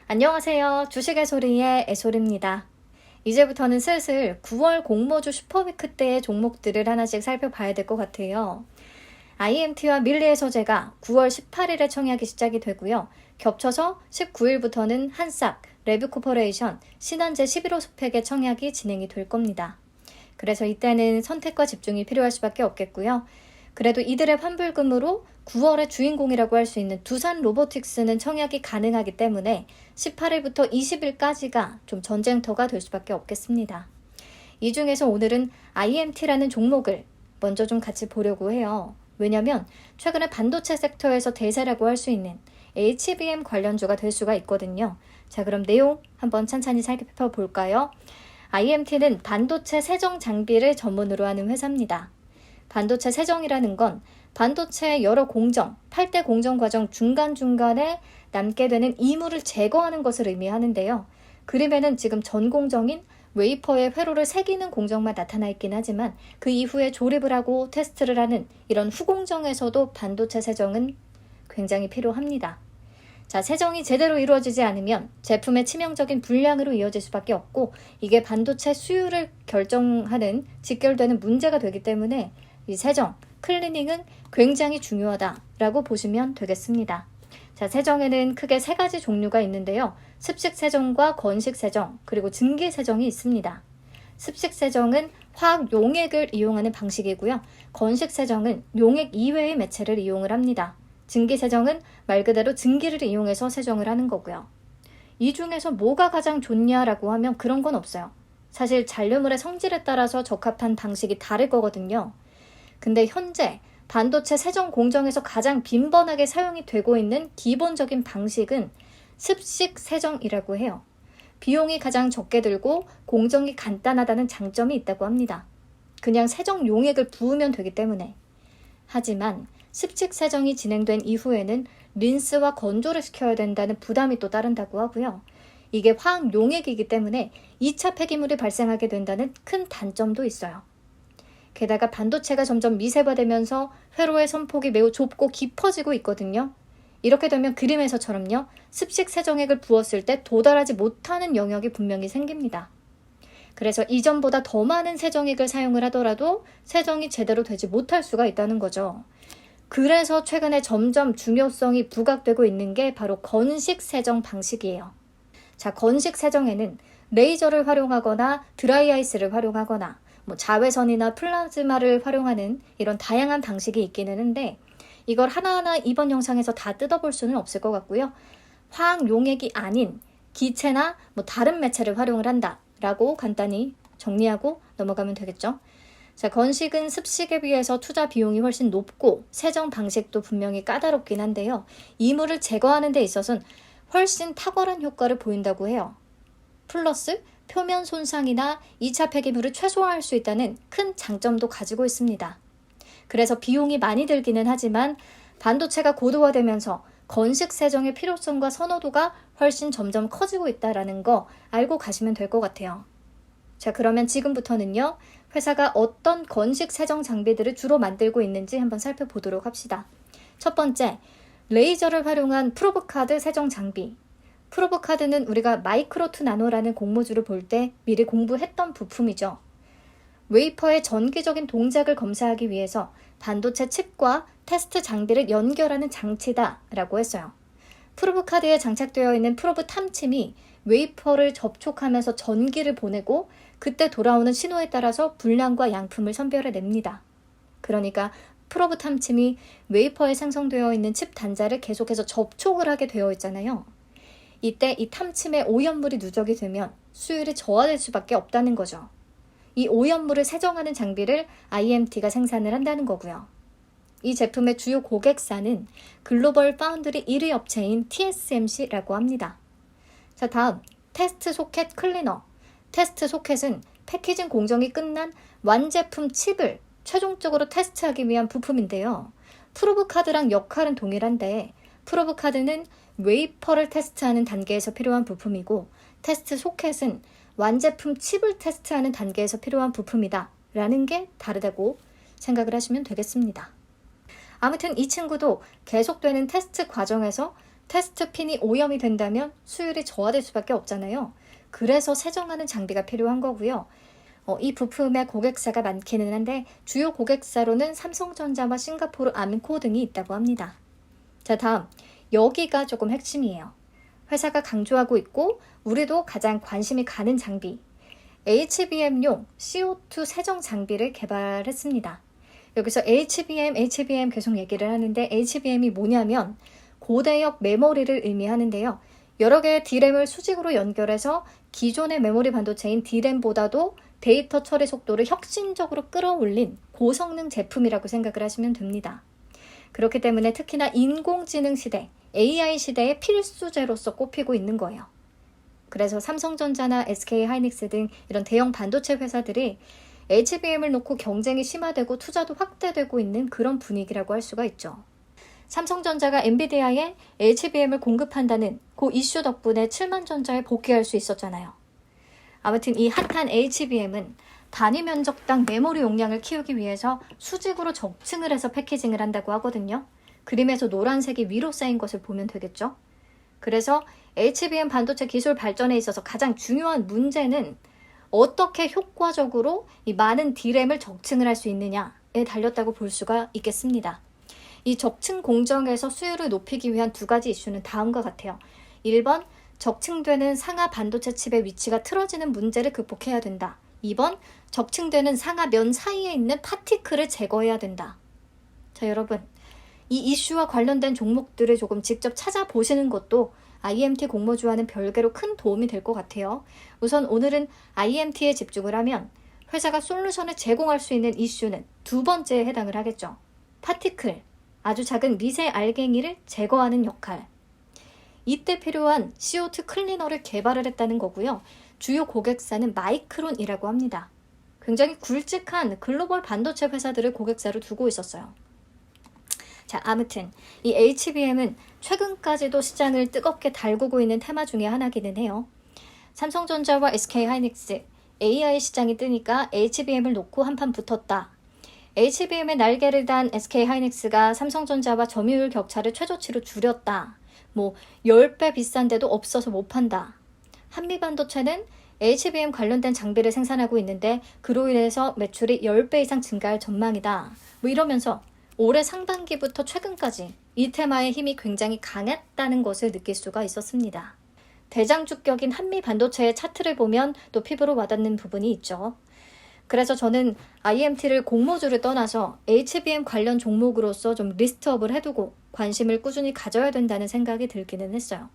안녕하세요. 주식의 소리의 애솔입니다. 이제부터는 슬슬 9월 공모주 슈퍼위크 때의 종목들을 하나씩 살펴봐야 될 것 같아요. IMT와 밀리의 서재가 9월 18일에 청약이 시작이 되고요. 겹쳐서 19일부터는 한싹, 레뷰코퍼레이션, 신한제 11호 스펙의 청약이 진행이 될 겁니다. 그래서 이때는 선택과 집중이 필요할 수밖에 없겠고요. 그래도 이들의 환불금으로 9월의 주인공이라고 할 수 있는 두산 로보틱스는 청약이 가능하기 때문에 18일부터 20일까지가 좀 전쟁터가 될 수밖에 없겠습니다. 이 중에서 오늘은 IMT라는 종목을 먼저 좀 같이 보려고 해요. 왜냐면 최근에 반도체 섹터에서 대세라고 할 수 있는 HBM 관련주가 될 수가 있거든요. 자, 그럼 내용 한번 찬찬히 살펴볼까요? IMT는 반도체 세정 장비를 전문으로 하는 회사입니다. 반도체 세정이라는 건 반도체 여러 공정, 8대 공정 과정 중간중간에 남게 되는 이물을 제거하는 것을 의미하는데요. 그림에는 지금 전 공정인 웨이퍼에 회로를 새기는 공정만 나타나 있긴 하지만 그 이후에 조립을 하고 테스트를 하는 이런 후공정에서도 반도체 세정은 굉장히 필요합니다. 자, 세정이 제대로 이루어지지 않으면 제품의 치명적인 불량으로 이어질 수밖에 없고 이게 반도체 수율을 결정하는 직결되는 문제가 되기 때문에 이 세정, 클리닝은 굉장히 중요하다라고 보시면 되겠습니다. 자, 세정에는 크게 세 가지 종류가 있는데요. 습식 세정과 건식 세정, 그리고 증기 세정이 있습니다. 습식 세정은 화학 용액을 이용하는 방식이고요. 건식 세정은 용액 이외의 매체를 이용을 합니다. 증기 세정은 말 그대로 증기를 이용해서 세정을 하는 거고요. 이 중에서 뭐가 가장 좋냐라고 하면 그런 건 없어요. 사실 잔류물의 성질에 따라서 적합한 방식이 다를 거거든요. 근데 현재 반도체 세정 공정에서 가장 빈번하게 사용이 되고 있는 기본적인 방식은 습식 세정이라고 해요. 비용이 가장 적게 들고 공정이 간단하다는 장점이 있다고 합니다. 그냥 세정 용액을 부으면 되기 때문에. 하지만 습식 세정이 진행된 이후에는 린스와 건조를 시켜야 된다는 부담이 또 따른다고 하고요. 이게 화학 용액이기 때문에 2차 폐기물이 발생하게 된다는 큰 단점도 있어요. 게다가 반도체가 점점 미세화되면서 회로의 선폭이 매우 좁고 깊어지고 있거든요. 이렇게 되면 그림에서처럼요. 습식 세정액을 부었을 때 도달하지 못하는 영역이 분명히 생깁니다. 그래서 이전보다 더 많은 세정액을 사용을 하더라도 세정이 제대로 되지 못할 수가 있다는 거죠. 그래서 최근에 점점 중요성이 부각되고 있는 게 바로 건식 세정 방식이에요. 자, 건식 세정에는 레이저를 활용하거나 드라이아이스를 활용하거나 자외선이나 플라즈마를 활용하는 이런 다양한 방식이 있기는 한데 이걸 하나하나 이번 영상에서 다 뜯어볼 수는 없을 것 같고요. 화학 용액이 아닌 기체나 다른 매체를 활용을 한다라고 간단히 정리하고 넘어가면 되겠죠. 자, 건식은 습식에 비해서 투자 비용이 훨씬 높고 세정 방식도 분명히 까다롭긴 한데요. 이물을 제거하는 데 있어서는 훨씬 탁월한 효과를 보인다고 해요. 플러스 표면 손상이나 2차 폐기물을 최소화할 수 있다는 큰 장점도 가지고 있습니다. 그래서 비용이 많이 들기는 하지만 반도체가 고도화되면서 건식 세정의 필요성과 선호도가 훨씬 점점 커지고 있다는 거 알고 가시면 될 것 같아요. 자, 그러면 지금부터는요. 회사가 어떤 건식 세정 장비들을 주로 만들고 있는지 한번 살펴보도록 합시다. 첫 번째, 레이저를 활용한 프로브카드 세정 장비. 프로브카드는 우리가 마이크로2 나노라는 공모주를 볼 때 미리 공부했던 부품이죠. 웨이퍼의 전기적인 동작을 검사하기 위해서 반도체 칩과 테스트 장비를 연결하는 장치다라고 했어요. 프로브카드에 장착되어 있는 프로브 탐침이 웨이퍼를 접촉하면서 전기를 보내고 그때 돌아오는 신호에 따라서 불량과 양품을 선별해냅니다. 그러니까 프로브 탐침이 웨이퍼에 생성되어 있는 칩 단자를 계속해서 접촉을 하게 되어 있잖아요. 이때 이 탐침에 오염물이 누적이 되면 수율이 저하될 수밖에 없다는 거죠. 이 오염물을 세정하는 장비를 IMT가 생산을 한다는 거고요. 이 제품의 주요 고객사는 글로벌 파운드리 1위 업체인 TSMC라고 합니다. 자, 다음 테스트 소켓 클리너. 테스트 소켓은 패키징 공정이 끝난 완제품 칩을 최종적으로 테스트하기 위한 부품인데요. 프로브 카드랑 역할은 동일한데 프로브 카드는 웨이퍼를 테스트하는 단계에서 필요한 부품이고 테스트 소켓은 완제품 칩을 테스트하는 단계에서 필요한 부품이다 라는 게 다르다고 생각을 하시면 되겠습니다. 아무튼 이 친구도 계속되는 테스트 과정에서 테스트 핀이 오염이 된다면 수율이 저하될 수밖에 없잖아요. 그래서 세정하는 장비가 필요한 거고요. 이 부품에 고객사가 많기는 한데 주요 고객사로는 삼성전자와 싱가포르 아민코 등이 있다고 합니다. 자, 다음 여기가 조금 핵심이에요. 회사가 강조하고 있고 우리도 가장 관심이 가는 장비, HBM용 CO2 세정 장비를 개발했습니다. 여기서 HBM 계속 얘기를 하는데 HBM이 뭐냐면 고대역 메모리를 의미하는데요. 여러 개의 D램을 수직으로 연결해서 기존의 메모리 반도체인 D램보다도 데이터 처리 속도를 혁신적으로 끌어올린 고성능 제품이라고 생각을 하시면 됩니다. 그렇기 때문에 특히나 인공지능 시대, AI 시대의 필수제로서 꼽히고 있는 거예요. 그래서 삼성전자나 SK하이닉스 등 이런 대형 반도체 회사들이 HBM을 놓고 경쟁이 심화되고 투자도 확대되고 있는 그런 분위기라고 할 수가 있죠. 삼성전자가 엔비디아에 HBM을 공급한다는 그 이슈 덕분에 7만전자에 복귀할 수 있었잖아요. 아무튼 이 핫한 HBM은 단위 면적당 메모리 용량을 키우기 위해서 수직으로 적층을 해서 패키징을 한다고 하거든요. 그림에서 노란색이 위로 쌓인 것을 보면 되겠죠. 그래서 HBM 반도체 기술 발전에 있어서 가장 중요한 문제는 어떻게 효과적으로 이 많은 D램을 적층을 할 수 있느냐에 달렸다고 볼 수가 있겠습니다. 이 적층 공정에서 수율을 높이기 위한 두 가지 이슈는 다음과 같아요. 1번, 적층되는 상하 반도체 칩의 위치가 틀어지는 문제를 극복해야 된다. 2번, 적층되는 상하 면 사이에 있는 파티클을 제거해야 된다. 자, 여러분, 이 이슈와 관련된 종목들을 조금 직접 찾아보시는 것도 IMT 공모주와는 별개로 큰 도움이 될 것 같아요. 우선 오늘은 IMT에 집중을 하면 회사가 솔루션을 제공할 수 있는 이슈는 두 번째에 해당을 하겠죠. 파티클, 아주 작은 미세 알갱이를 제거하는 역할. 이때 필요한 CO2 클리너를 개발을 했다는 거고요. 주요 고객사는 마이크론이라고 합니다. 굉장히 굵직한 글로벌 반도체 회사들을 고객사로 두고 있었어요. 자, 아무튼 이 HBM은 최근까지도 시장을 뜨겁게 달구고 있는 테마 중에 하나기는 해요. 삼성전자와 SK하이닉스, AI 시장이 뜨니까 HBM을 놓고 한판 붙었다. HBM의 날개를 단 SK하이닉스가 삼성전자와 점유율 격차를 최저치로 줄였다. 10배 비싼데도 없어서 못 판다. 한미반도체는 HBM 관련된 장비를 생산하고 있는데 그로 인해서 매출이 10배 이상 증가할 전망이다. 이러면서 올해 상반기부터 최근까지 이 테마의 힘이 굉장히 강했다는 것을 느낄 수가 있었습니다. 대장주격인 한미반도체의 차트를 보면 또 피부로 와닿는 부분이 있죠. 그래서 저는 IMT를 공모주를 떠나서 HBM 관련 종목으로서 좀 리스트업을 해두고 관심을 꾸준히 가져야 된다는 생각이 들기는 했어요.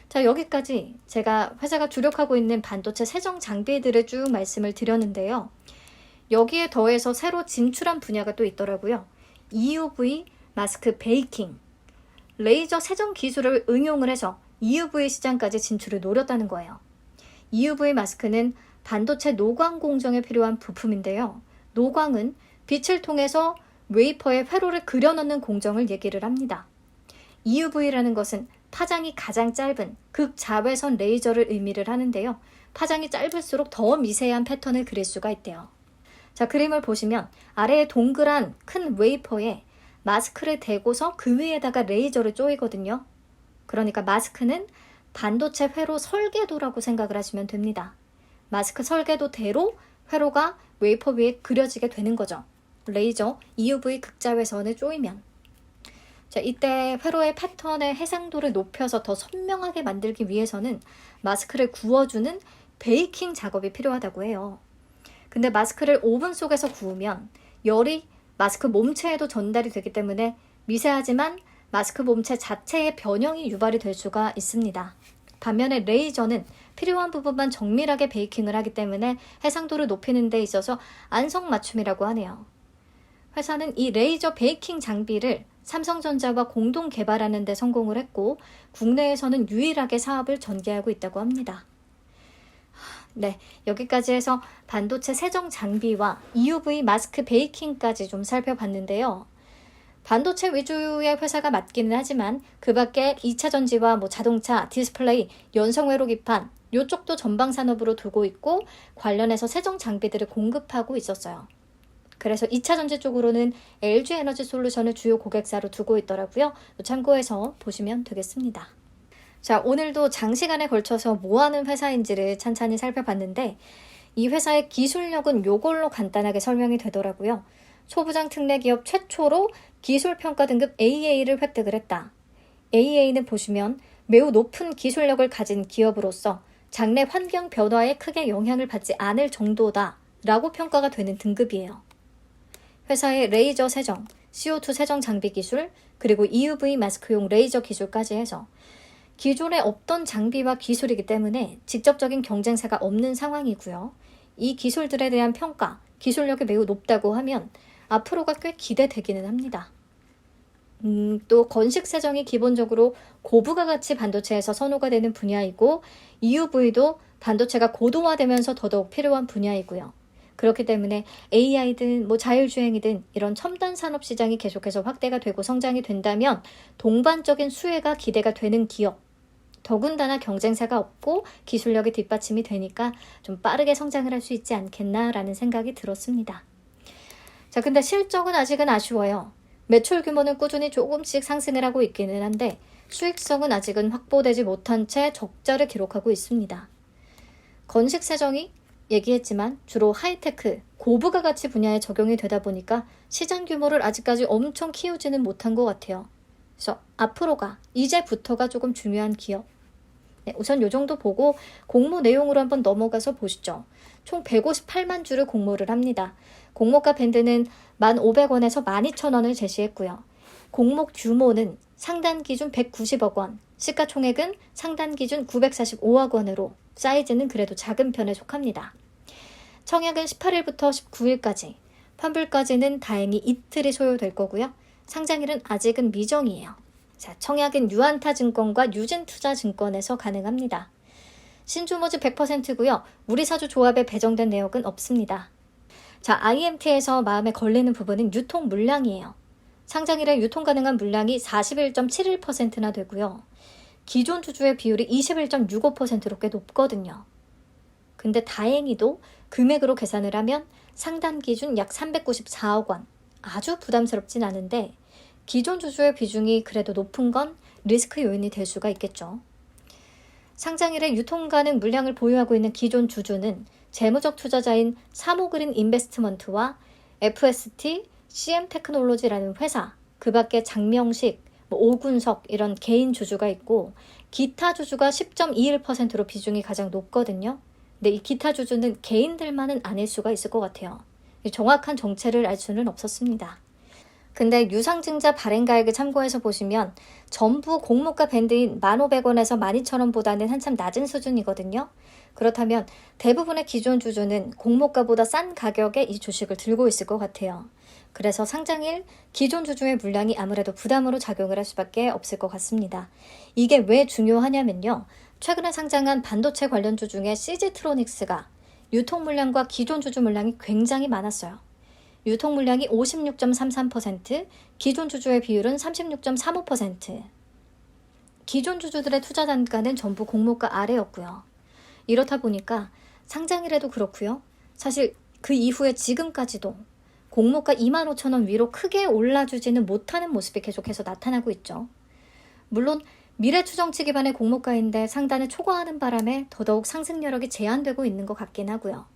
자, 여기까지 제가 회사가 주력하고 있는 반도체 세정 장비들을 쭉 말씀을 드렸는데요. 여기에 더해서 새로 진출한 분야가 또 있더라고요. EUV 마스크 베이킹, 레이저 세정 기술을 응용을 해서 EUV 시장까지 진출을 노렸다는 거예요. EUV 마스크는 반도체 노광 공정에 필요한 부품인데요. 노광은 빛을 통해서 웨이퍼에 회로를 그려넣는 공정을 얘기를 합니다. EUV라는 것은 파장이 가장 짧은 극자외선 레이저를 의미를 하는데요. 파장이 짧을수록 더 미세한 패턴을 그릴 수가 있대요. 자, 그림을 보시면 아래에 동그란 큰 웨이퍼에 마스크를 대고서 그 위에다가 레이저를 쪼이거든요. 그러니까 마스크는 반도체 회로 설계도라고 생각을 하시면 됩니다. 마스크 설계도대로 회로가 웨이퍼 위에 그려지게 되는 거죠. 레이저 EUV 극자외선을 쪼이면. 자, 이때 회로의 패턴의 해상도를 높여서 더 선명하게 만들기 위해서는 마스크를 구워주는 베이킹 작업이 필요하다고 해요. 근데 마스크를 오븐 속에서 구우면 열이 마스크 몸체에도 전달이 되기 때문에 미세하지만 마스크 몸체 자체의 변형이 유발이 될 수가 있습니다. 반면에 레이저는 필요한 부분만 정밀하게 베이킹을 하기 때문에 해상도를 높이는 데 있어서 안성맞춤이라고 하네요. 회사는 이 레이저 베이킹 장비를 삼성전자와 공동 개발하는 데 성공을 했고 국내에서는 유일하게 사업을 전개하고 있다고 합니다. 네, 여기까지 해서 반도체 세정 장비와 EUV 마스크 베이킹까지 좀 살펴봤는데요. 반도체 위주의 회사가 맞기는 하지만 그 밖에 2차 전지와 자동차, 디스플레이, 연성회로 기판 이쪽도 전방 산업으로 두고 있고 관련해서 세정 장비들을 공급하고 있었어요. 그래서 2차 전지 쪽으로는 LG 에너지 솔루션을 주요 고객사로 두고 있더라고요. 참고해서 보시면 되겠습니다. 자, 오늘도 장시간에 걸쳐서 뭐 하는 회사인지를 찬찬히 살펴봤는데 이 회사의 기술력은 요걸로 간단하게 설명이 되더라고요. 초부장 특례 기업 최초로 기술평가 등급 AA를 획득을 했다. AA는 보시면 매우 높은 기술력을 가진 기업으로서 장래 환경 변화에 크게 영향을 받지 않을 정도다 라고 평가가 되는 등급이에요. 회사의 레이저 세정, CO2 세정 장비 기술, 그리고 EUV 마스크용 레이저 기술까지 해서 기존에 없던 장비와 기술이기 때문에 직접적인 경쟁사가 없는 상황이고요. 이 기술들에 대한 평가, 기술력이 매우 높다고 하면 앞으로가 꽤 기대되기는 합니다. 또 건식 세정이 기본적으로 고부가가치 반도체에서 선호가 되는 분야이고 EUV도 반도체가 고도화되면서 더더욱 필요한 분야이고요. 그렇기 때문에 AI든 자율주행이든 이런 첨단 산업 시장이 계속해서 확대가 되고 성장이 된다면 동반적인 수혜가 기대가 되는 기업, 더군다나 경쟁사가 없고 기술력이 뒷받침이 되니까 좀 빠르게 성장을 할 수 있지 않겠나라는 생각이 들었습니다. 자, 근데 실적은 아직은 아쉬워요. 매출 규모는 꾸준히 조금씩 상승을 하고 있기는 한데 수익성은 아직은 확보되지 못한 채 적자를 기록하고 있습니다. 건식 세정이 얘기했지만 주로 하이테크, 고부가가치 분야에 적용이 되다 보니까 시장 규모를 아직까지 엄청 키우지는 못한 것 같아요. 그래서 앞으로가, 이제부터가 조금 중요한 기업. 네, 우선 이 정도 보고 공모 내용으로 한번 넘어가서 보시죠. 총 158만 주를 공모를 합니다. 공모가 밴드는 1,500원에서 12,000원을 제시했고요. 공모 규모는 상단 기준 190억 원, 시가총액은 상단 기준 945억 원으로 사이즈는 그래도 작은 편에 속합니다. 청약은 18일부터 19일까지, 환불까지는 다행히 이틀이 소요될 거고요. 상장일은 아직은 미정이에요. 자, 청약은 유안타증권과 유진투자증권에서 가능합니다. 신주모집 100%고요. 우리사주 조합에 배정된 내역은 없습니다. 자, IMT에서 마음에 걸리는 부분은 유통 물량이에요. 상장일에 유통 가능한 물량이 41.71%나 되고요. 기존 주주의 비율이 21.65%로 꽤 높거든요. 근데 다행히도 금액으로 계산을 하면 상단 기준 약 394억 원, 아주 부담스럽진 않은데 기존 주주의 비중이 그래도 높은 건 리스크 요인이 될 수가 있겠죠. 상장일에 유통 가능 물량을 보유하고 있는 기존 주주는 재무적 투자자인 사모그린 인베스트먼트와 FST, CM테크놀로지라는 회사, 그 밖에 장명식, 오군석 이런 개인 주주가 있고 기타 주주가 10.21%로 비중이 가장 높거든요. 근데 이 기타 주주는 개인들만은 아닐 수가 있을 것 같아요. 정확한 정체를 알 수는 없었습니다. 근데 유상증자 발행가액을 참고해서 보시면 전부 공모가 밴드인 1,500원에서 12,000원보다는 한참 낮은 수준이거든요. 그렇다면 대부분의 기존 주주는 공모가보다 싼 가격에 이 주식을 들고 있을 것 같아요. 그래서 상장일 기존 주주의 물량이 아무래도 부담으로 작용을 할 수밖에 없을 것 같습니다. 이게 왜 중요하냐면요. 최근에 상장한 반도체 관련주 중에 CG트로닉스가 유통 물량과 기존 주주 물량이 굉장히 많았어요. 유통 물량이 56.33%, 기존 주주의 비율은 36.35%. 기존 주주들의 투자 단가는 전부 공모가 아래였고요. 이렇다 보니까 상장일에도 그렇고요. 사실 그 이후에 지금까지도 공모가 25,000원 위로 크게 올라주지는 못하는 모습이 계속해서 나타나고 있죠. 물론 미래 추정치 기반의 공모가인데 상단을 초과하는 바람에 더더욱 상승 여력이 제한되고 있는 것 같긴 하고요.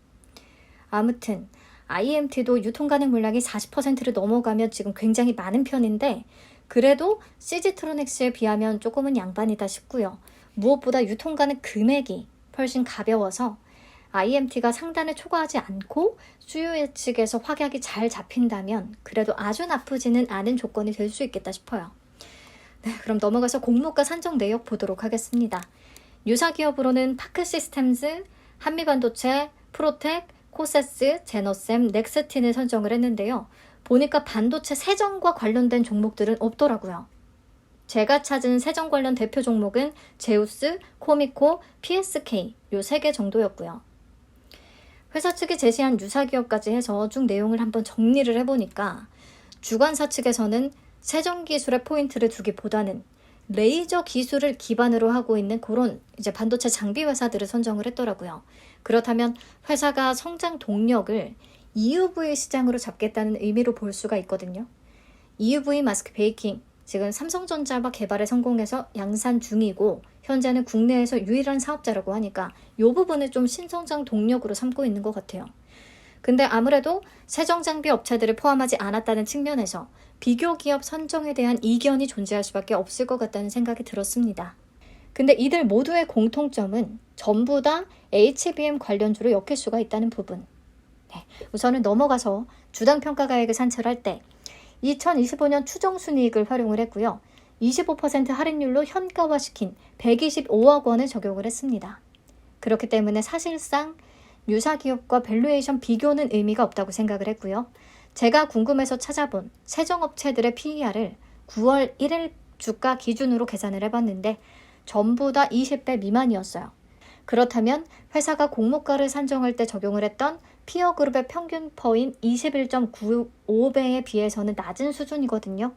아무튼 IMT도 유통 가능 물량이 40%를 넘어가면 지금 굉장히 많은 편인데 그래도 CG트로닉스에 비하면 조금은 양반이다 싶고요. 무엇보다 유통 가능 금액이 훨씬 가벼워서 IMT가 상단을 초과하지 않고 수요 예측에서 확약이 잘 잡힌다면 그래도 아주 나쁘지는 않은 조건이 될 수 있겠다 싶어요. 네, 그럼 넘어가서 공모가 산정 내역 보도록 하겠습니다. 유사 기업으로는 파크시스템즈, 한미반도체, 프로텍, 코세스, 제너셈, 넥스틴을 선정을 했는데요. 보니까 반도체 세정과 관련된 종목들은 없더라고요. 제가 찾은 세정 관련 대표 종목은 제우스, 코미코, PSK 요 3개 정도였고요. 회사 측이 제시한 유사 기업까지 해서 쭉 내용을 한번 정리를 해보니까 주관사 측에서는 세정 기술에 포인트를 두기보다는 레이저 기술을 기반으로 하고 있는 그런 이제 반도체 장비 회사들을 선정을 했더라고요. 그렇다면 회사가 성장 동력을 EUV 시장으로 잡겠다는 의미로 볼 수가 있거든요. EUV 마스크 베이킹, 지금 삼성전자가 개발에 성공해서 양산 중이고 현재는 국내에서 유일한 사업자라고 하니까 이 부분을 좀 신성장 동력으로 삼고 있는 것 같아요. 근데 아무래도 세정장비 업체들을 포함하지 않았다는 측면에서 비교 기업 선정에 대한 이견이 존재할 수밖에 없을 것 같다는 생각이 들었습니다. 근데 이들 모두의 공통점은 전부 다 HBM 관련주로 엮일 수가 있다는 부분. 네, 우선은 넘어가서 주당 평가가액을 산출할 때 2025년 추정순이익을 활용을 했고요. 25% 할인율로 현가화시킨 125억 원을 적용을 했습니다. 그렇기 때문에 사실상 유사기업과 밸류에이션 비교는 의미가 없다고 생각을 했고요. 제가 궁금해서 찾아본 세정업체들의 PER을 9월 1일 주가 기준으로 계산을 해봤는데 전부 다 20배 미만이었어요. 그렇다면 회사가 공모가를 산정할 때 적용을 했던 피어그룹의 평균 퍼인 21.95배에 비해서는 낮은 수준이거든요.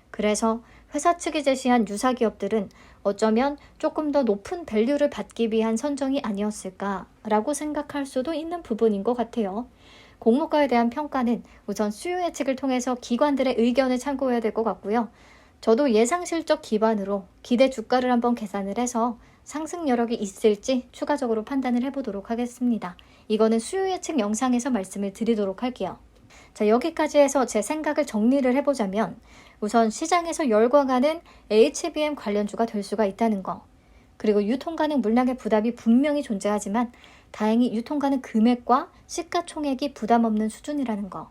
그래서 회사 측이 제시한 유사기업들은 어쩌면 조금 더 높은 밸류를 받기 위한 선정이 아니었을까라고 생각할 수도 있는 부분인 것 같아요. 공모가에 대한 평가는 우선 수요 예측을 통해서 기관들의 의견을 참고해야 될 것 같고요. 저도 예상 실적 기반으로 기대 주가를 한번 계산을 해서 상승 여력이 있을지 추가적으로 판단을 해보도록 하겠습니다. 이거는 수요 예측 영상에서 말씀을 드리도록 할게요. 자, 여기까지 해서 제 생각을 정리를 해보자면 우선 시장에서 열광하는 HBM 관련주가 될 수가 있다는 거, 그리고 유통 가능 물량의 부담이 분명히 존재하지만 다행히 유통 가능 금액과 시가총액이 부담 없는 수준이라는 거,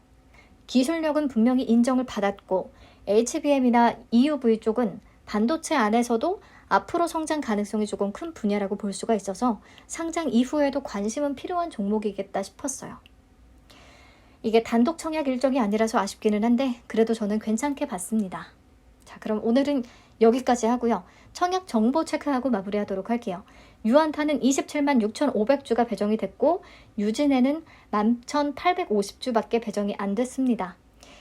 기술력은 분명히 인정을 받았고 HBM이나 EUV 쪽은 반도체 안에서도 앞으로 성장 가능성이 조금 큰 분야라고 볼 수가 있어서 상장 이후에도 관심은 필요한 종목이겠다 싶었어요. 이게 단독 청약 일정이 아니라서 아쉽기는 한데 그래도 저는 괜찮게 봤습니다. 자, 그럼 오늘은 여기까지 하고요. 청약 정보 체크하고 마무리하도록 할게요. 유한타는 27만 6,500주가 배정이 됐고 유진에는 11,850주밖에 배정이 안 됐습니다.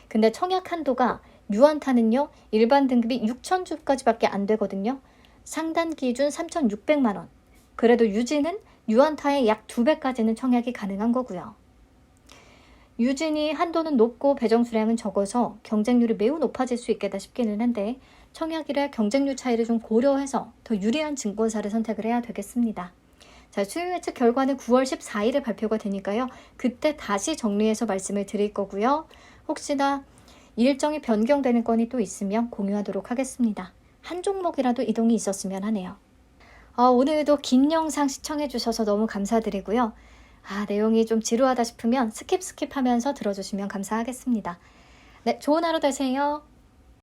근데 청약 한도가 유한타는요 일반 등급이 6,000주까지밖에 안 되거든요. 상단 기준 3,600만 원. 그래도 유진은 유한타의 약 2배까지는 청약이 가능한 거고요. 유진이 한도는 높고 배정 수량은 적어서 경쟁률이 매우 높아질 수 있겠다 싶기는 한데 청약일에 경쟁률 차이를 좀 고려해서 더 유리한 증권사를 선택을 해야 되겠습니다. 자, 수요 예측 결과는 9월 14일에 발표가 되니까요. 그때 다시 정리해서 말씀을 드릴 거고요. 혹시나 일정이 변경되는 건이 또 있으면 공유하도록 하겠습니다. 한 종목이라도 이동이 있었으면 하네요. 오늘도 긴 영상 시청해 주셔서 너무 감사드리고요. 내용이 좀 지루하다 싶으면 스킵하면서 들어주시면 감사하겠습니다. 네, 좋은 하루 되세요.